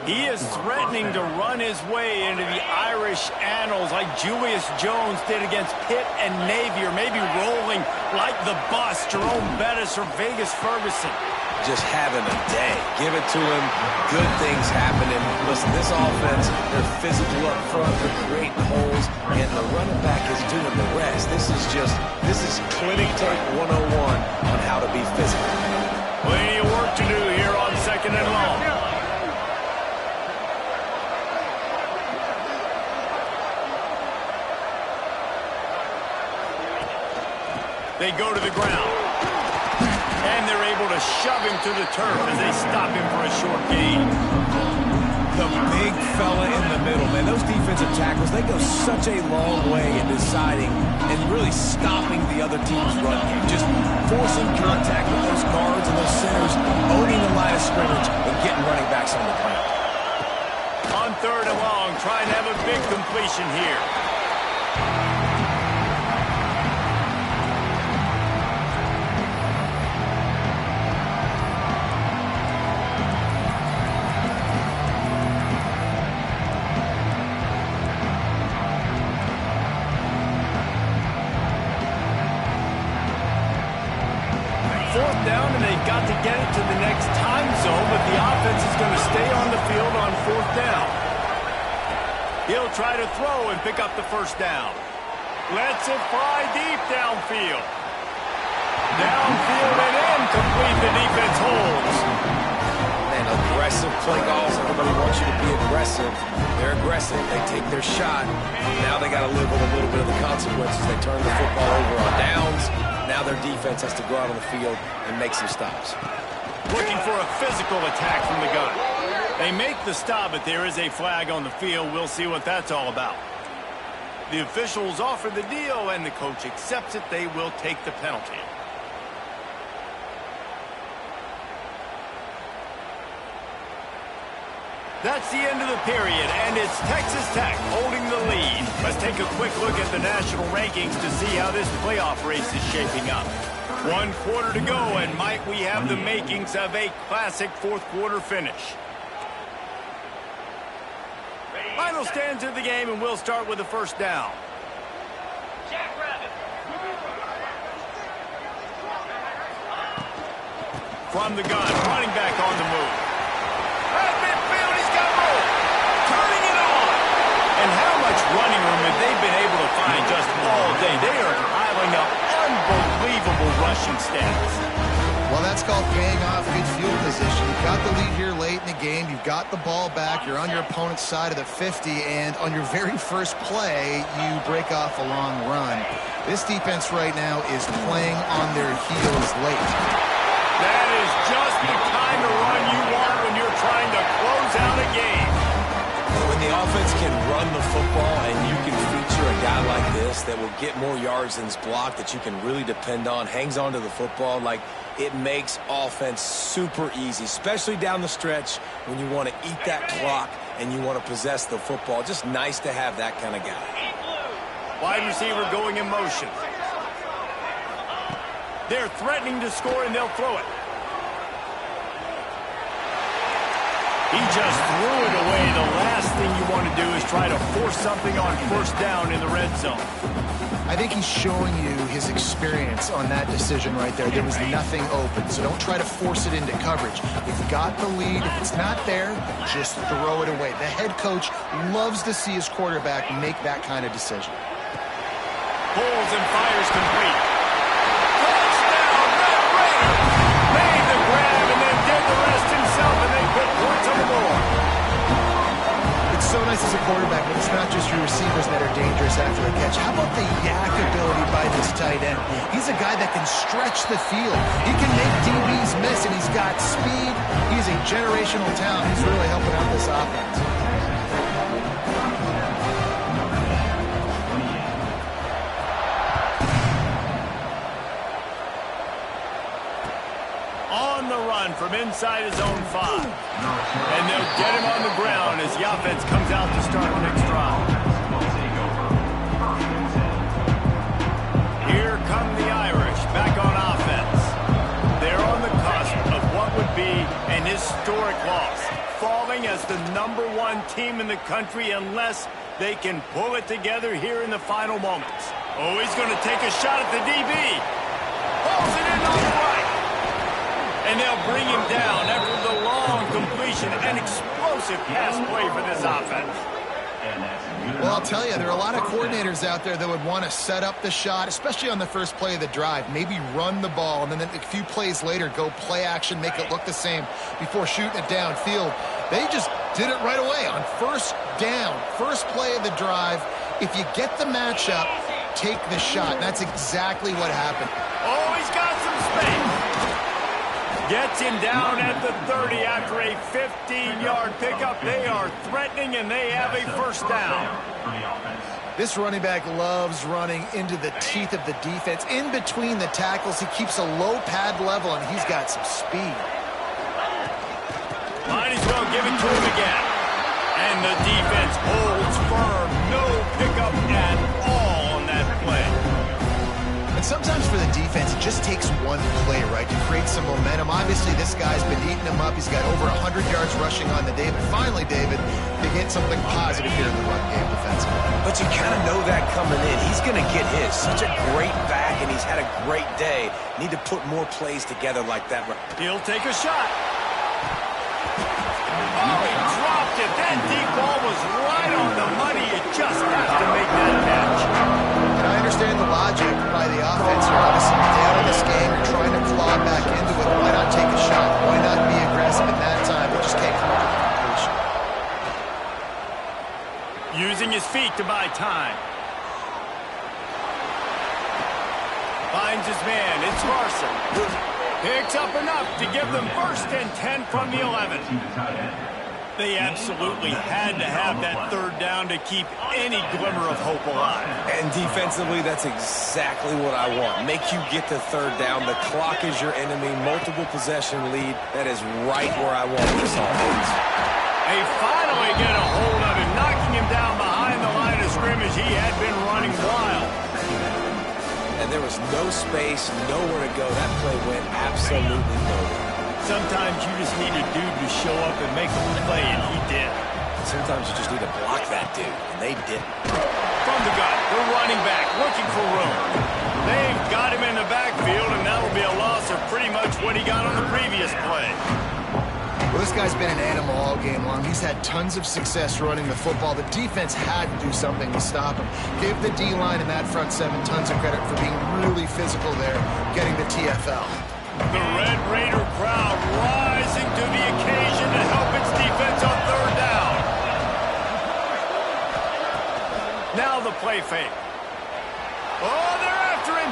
He is threatening to run his way into the Irish annals like Julius Jones did against Pitt and Navy, or maybe rolling like the bus, Jerome Bettis or Vegas Ferguson. Just having a day. Give it to him. Good things happening. Listen, this offense, they're physical up front. They're creating holes, and the running back is doing the rest. This is clinic tape 101 on how to be physical. Plenty of work to do here on second and long. They go to the ground. And they're able to shove him to the turf as they stop him for a short gain. The big fella in the middle, man. Those defensive tackles, they go such a long way in deciding and really stopping the other team's run game. Just forcing contact with those guards and those centers, owning the line of scrimmage, and getting running backs on the ground. On third and long, trying to have a big completion here. Fourth down, and they've got to get it to the next time zone, but the offense is going to stay on the field on fourth down. He'll try to throw and pick up the first down. Lets it fly deep downfield. Downfield and incomplete. The defense holds. Man, aggressive play calls. Everybody wants you to be aggressive. They're aggressive. They take their shot. Now they got to live with a little bit of the consequences. They turn the football over on downs. Now their defense has to go out on the field and make some stops. Looking for a physical attack from the gun. They make the stop, but there is a flag on the field. We'll see what that's all about. The officials offer the deal, and the coach accepts it. They will take the penalty. That's the end of the period, and it's Texas Tech holding the lead. Let's take a quick look at the national rankings to see how this playoff race is shaping up. 1 quarter to go, and might we have the makings of a classic fourth-quarter finish. Final stands of the game, and we'll start with the first down. From the gun, running back on the move. At midfield, he's got room. Turning it on. And how much running room have they been able to find just all day? They are piling up unbelievable rushing stats. Well, that's called paying off good field position. You've got the lead here late in the game. You've got the ball back. You're on your opponent's side of the 50, and on your very first play, you break off a long run. This defense right now is playing on their heels late. That is just the kind of run you want when you're trying to close out a game. When the offense can run the football and you can feature a guy like this that will get more yards than his block, that you can really depend on, hangs on to the football, like it makes offense super easy, especially down the stretch when you want to eat that clock and you want to possess the football. Just nice to have that kind of guy. Wide receiver going in motion. They're threatening to score, and they'll throw it. He just threw it away. The last thing you want to do is try to force something on first down in the red zone. I think he's showing you his experience on that decision right there. There was nothing open, so don't try to force it into coverage. You've got the lead. If it's not there, just throw it away. The head coach loves to see his quarterback make that kind of decision. Pulls and fires complete. Touchdown, Red Raiders! Made the grab and then did the rest himself, and they put points on the board. It's so nice as a quarterback, but it's not just your receivers that are dangerous after the catch. How about the yak ability by this tight end? He's a guy that can stretch the field. He can make DBs miss, and he's got speed. He's a generational talent. He's really helping out this offense. On the run from inside his own 5. And they'll get him on the ground as the offense comes out to start the next drive. Here come the Irish back on offense. They're on the cusp of what would be an historic loss, falling as the #1 team in the country unless they can pull it together here in the final moments. Oh, he's going to take a shot at the DB. Pulls it in on the right. And they'll bring him down after the long completion. An explosive pass play for this offense. Well, I'll tell you, there are a lot of coordinators out there that would want to set up the shot, especially on the first play of the drive. Maybe run the ball, and then a few plays later, go play action, make it look the same before shooting it downfield. They just did it right away on first down, first play of the drive. If you get the matchup, take the shot. And that's exactly what happened. Oh, he's got some space. Gets him down at the 30 after a 15-yard pickup. They are threatening, and they have a first down. This running back loves running into the teeth of the defense. In between the tackles, he keeps a low pad level, and he's got some speed. Might as well give it to him again. And the defense holds firm. No pickup at all on that play. And sometimes for the defense, it just takes one play, right, to create some momentum. Obviously, this guy's been eating him up. He's got over 100 yards rushing on the day. But finally, David, they get something positive here in the run game defensively. But you kind of know that coming in. He's going to get his. Such a great back, and he's had a great day. Need to put more plays together like that. He'll take a shot. Oh, he dropped it. That deep ball was right on the money. You just have to make that catch. And I understand the logic by the offense here. Obviously, you're down in this game. You're trying to claw back into it. Why not take a shot? Why not be aggressive in that time? They just can't come up with a completion. Using his feet to buy time. Finds his man. It's Larson. Picks up enough to give them first and 10 from the 11. They absolutely had to have that third down to keep any glimmer of hope alive. And defensively, that's exactly what I want. Make you get the third down. The clock is your enemy. Multiple possession lead. That is right where I want this offense. They finally get a hold of him, knocking him down behind the line of scrimmage. He had been running wild. And there was no space, nowhere to go. That play went absolutely nowhere. Sometimes you just need a dude to show up and make a play, and he did. Sometimes you just need to block that dude, and they didn't. From the gun, the running back looking for room. They've got him in the backfield, and that'll be a loss of pretty much what he got on the previous play. Well, this guy's been an animal all game long. He's had tons of success running the football. The defense had to do something to stop him. Give the D-line and that front seven tons of credit for being really physical there, getting the TFL. The Red Raider crowd rising to the occasion to help its defense on third down. Now the play fake. Oh, they're after him.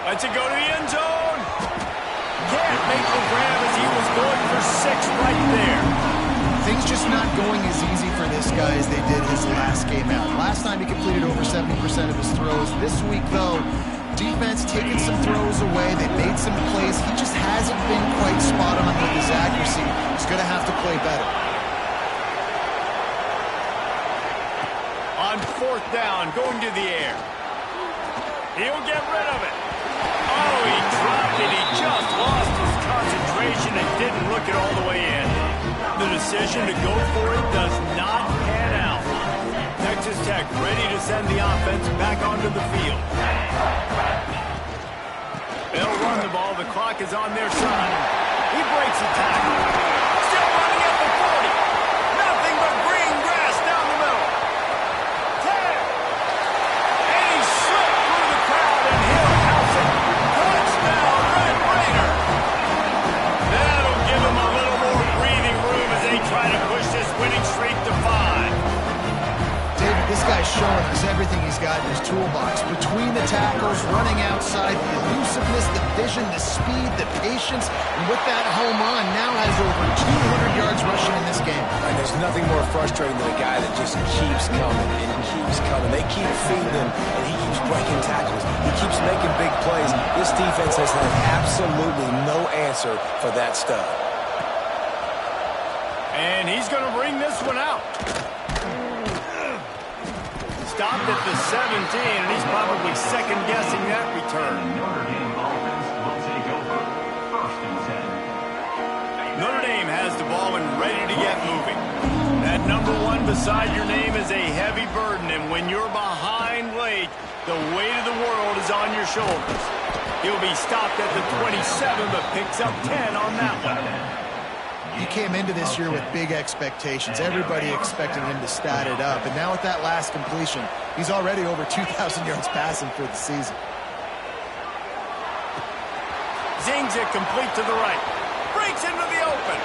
Lets it go to the end zone. Can't make the grab as he was going for 6 right there. Things just not going as easy for this guy as they did his last game out. Last time he completed over 70% of his throws. This week, though, defense taking some throws away. They made some plays. He just hasn't been quite spot on with his accuracy. He's going to have to play better. On fourth down, going to the air. He'll get rid of it. Oh, he dropped it. He just lost his concentration and didn't look it all the way in. The decision to go for it does not pan out. Texas Tech ready to send the offense back onto the field. They'll run the ball. The clock is on their side. He breaks the tackle. Still running at the 40. Nothing but green grass down the middle. 10. And he slipped through the crowd, and he'll house it. Touchdown, Red Raider. That'll give him a little more breathing room as they try to push this winning streak to 5. David, this guy's showing us everything he's got in his toolbox. Between the tackles, running outside, the elusiveness, the vision, the speed, the patience, and with that home run, now has over 200 yards rushing in this game. And there's nothing more frustrating than a guy that just keeps coming and keeps coming. They keep feeding him, and he keeps breaking tackles. He keeps making big plays. This defense has had absolutely no answer for that stud. And he's going to bring this one out. Stopped at the 17, and he's probably second-guessing that return. Notre Dame has the ball and ready to get moving. That number 1 beside your name is a heavy burden, and when you're behind late, the weight of the world is on your shoulders. He'll be stopped at the 27, but picks up 10 on that one. He came into this year with big expectations. Everybody expecting him to stat it up. And now with that last completion, he's already over 2,000 yards passing for the season. Zings it complete to the right. Breaks into the open.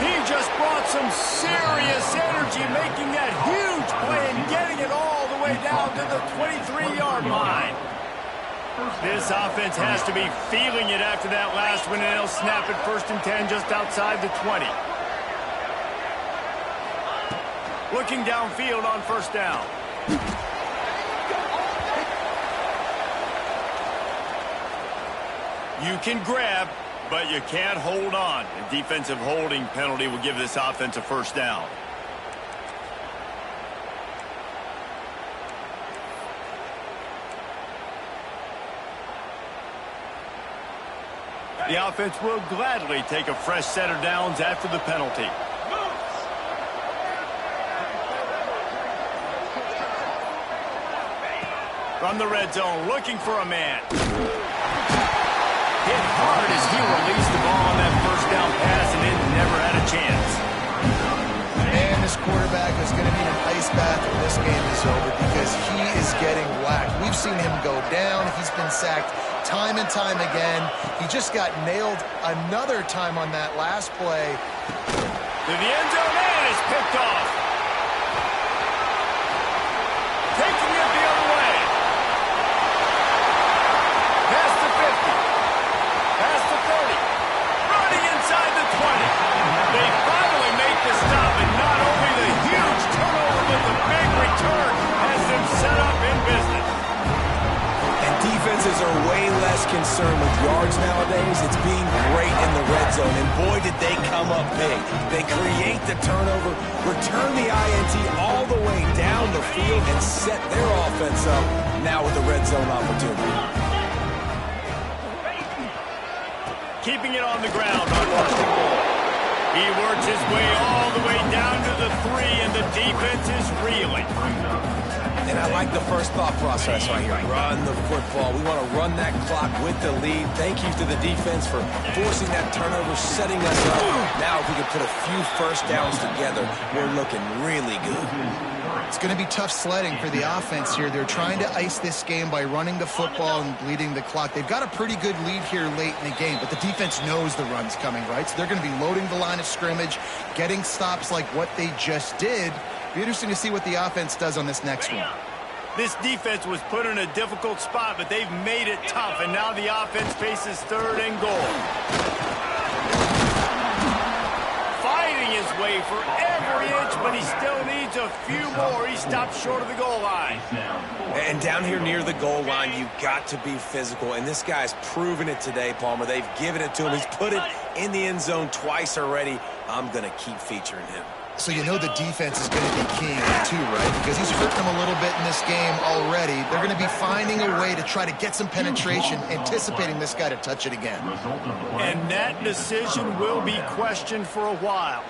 He just brought some serious energy, making that huge play and getting it all the way down to the 23-yard line. This offense has to be feeling it after that last one, and they'll snap it 1st and 10 just outside the 20. Looking downfield on 1st down. You can grab, but you can't hold on. A defensive holding penalty will give this offense a 1st down. The offense will gladly take a fresh set of downs after the penalty. From the red zone, looking for a man. hit hard as he released the ball on that first down pass, and it never had a chance. And this quarterback is going to need an ice bath when this game is over because he is getting whacked. We've seen him go down. He's been sacked time and time again. He just got nailed another time on that last play. To the end zone, and it's picked off. Taking it the other way. Past the 50. Past the 30. Running inside the 20. They finally make the stop, and not only the huge turnover, but the big return has them set up in business. And defenses are way less concerned with yards nowadays. It's being great in the red zone, and boy, did they come up big. They create the turnover, return the INT all the way down the field, and set their offense up now with the red zone opportunity. Keeping it on the ground on first and goal. He works his way all the way down to the 3, and the defense is reeling. And I like the first thought process right here. Run the football. We want to run that clock with the lead. Thank you to the defense for forcing that turnover, setting us up. Now, if we can put a few first downs together, we're looking really good. It's going to be tough sledding for the offense here. They're trying to ice this game by running the football and bleeding the clock. They've got a pretty good lead here late in the game, but the defense knows the run's coming, right? So they're going to be loading the line of scrimmage, getting stops like what they just did. Be interesting to see what the offense does on this next one. This defense was put in a difficult spot, but they've made it tough, and now the offense faces 3rd and goal. Fighting his way for every inch, but he still needs a few more. He stops short of the goal line. And down here near the goal line, you've got to be physical, and this guy's proven it today, Palmer. They've given it to him. He's put it in the end zone twice already. I'm going to keep featuring him. So you know the defense is going to be keying it too, right? Because he's hurting them a little bit in this game already. They're going to be finding a way to try to get some penetration, anticipating this guy to touch it again. And that decision will be questioned for a while.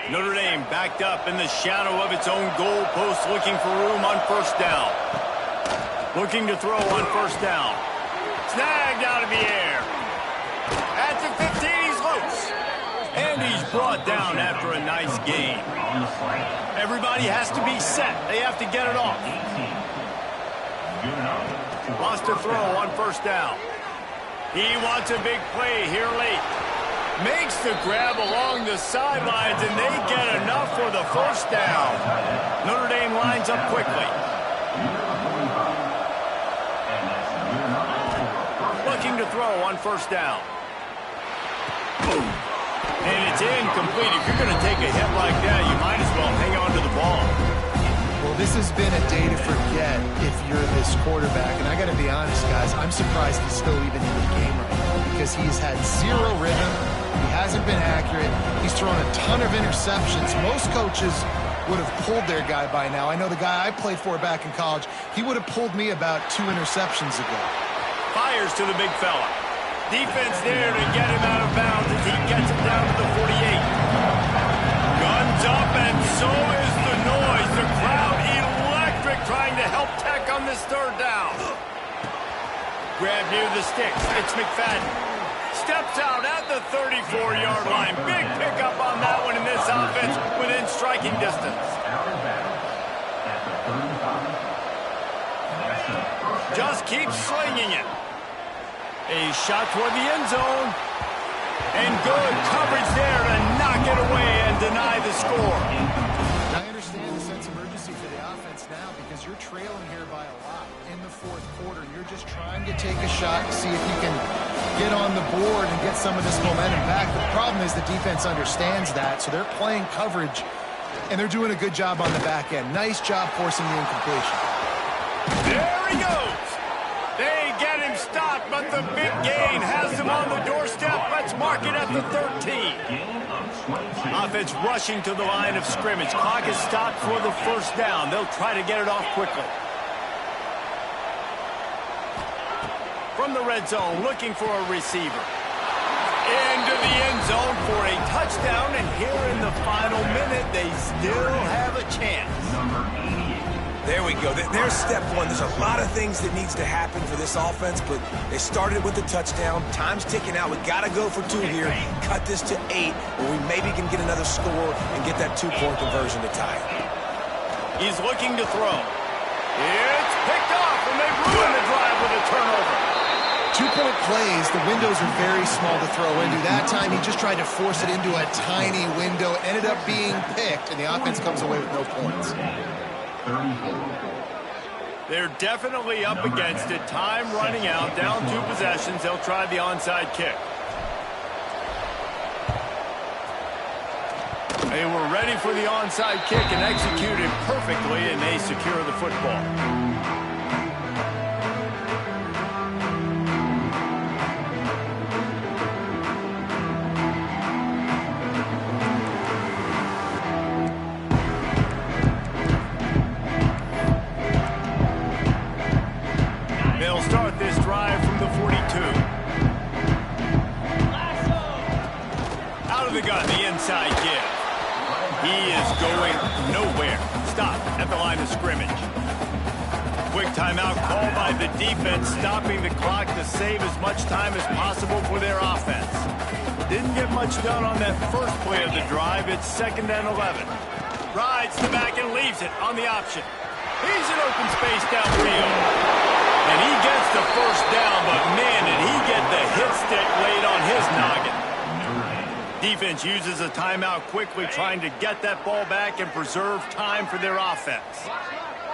Notre Dame backed up in the shadow of its own goal post, looking for room on first down. Looking to throw on first down. Snagged out of the air. At the 15, he's loose. And he's brought down after a nice gain. Everybody has to be set. They have to get it off. Lost a throw on first down. He wants a big play here late. Makes the grab along the sidelines, and they get enough for the first down. Notre Dame lines up quickly. Looking to throw on first down. Boom. And it's incomplete. If you're going to take a hit like that, you might as well hang on to the ball. Well, this has been a day to forget if you're this quarterback. And I got to be honest, guys, I'm surprised he's still even in the game right now because he's had zero rhythm. He hasn't been accurate. He's thrown a ton of interceptions. Most coaches would have pulled their guy by now. I know the guy I played for back in college, he would have pulled me about 2 interceptions ago. Fires to the big fella. Defense there to get him out of bounds as he gets it down to the 48. Guns up, and so is the noise. The crowd electric trying to help Tech on this 3rd down. Grab near the sticks. It's McFadden. Steps out at the 34-yard line. Big pickup on that one in this offense within striking distance. Just keeps slinging it. A shot toward the end zone. And good coverage there to knock it away and deny the score. I understand the sense of urgency for the offense now because you're trailing here by a lot in the 4th quarter. You're just trying to take a shot to see if you can get on the board and get some of this momentum back. The problem is the defense understands that, so they're playing coverage, and they're doing a good job on the back end. Nice job forcing the incompletion. There he goes. They get him stopped, but the big gain has him on the doorstep. Let's mark it at the 13. Offense rushing to the line of scrimmage. Clock is stopped for the first down. They'll try to get it off quickly. From the red zone, looking for a receiver. Into the end zone for a touchdown, and here in the final minute, they still have a chance. There we go. There's step one. There's a lot of things that needs to happen for this offense, but they started with the touchdown. Time's ticking out. We got to go for 2 here. Cut this to 8, where we maybe can get another score and get that 2-point conversion to tie it. He's looking to throw. It's picked off, and they ruin the drive with a turnover. 2-point plays, the windows are very small to throw into. That time, he just tried to force it into a tiny window, ended up being picked, and the offense comes away with no points. They're definitely up against it. Time running out, down 2 possessions. They'll try the onside kick. They were ready for the onside kick and executed perfectly, and they secure the football. They'll start this drive from the 42. Out of the gun, the inside give. He is going nowhere. Stop at the line of scrimmage. Quick timeout called by the defense, stopping the clock to save as much time as possible for their offense. Didn't get much done on that first play of the drive. It's 2nd and 11. Rides to back and leaves it on the option. He's in open space downfield. And he gets the first down, but man, did he get the hit stick laid on his noggin. Defense uses a timeout quickly, trying to get that ball back and preserve time for their offense.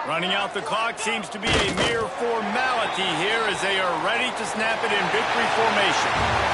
Running out the clock seems to be a mere formality here as they are ready to snap it in victory formation.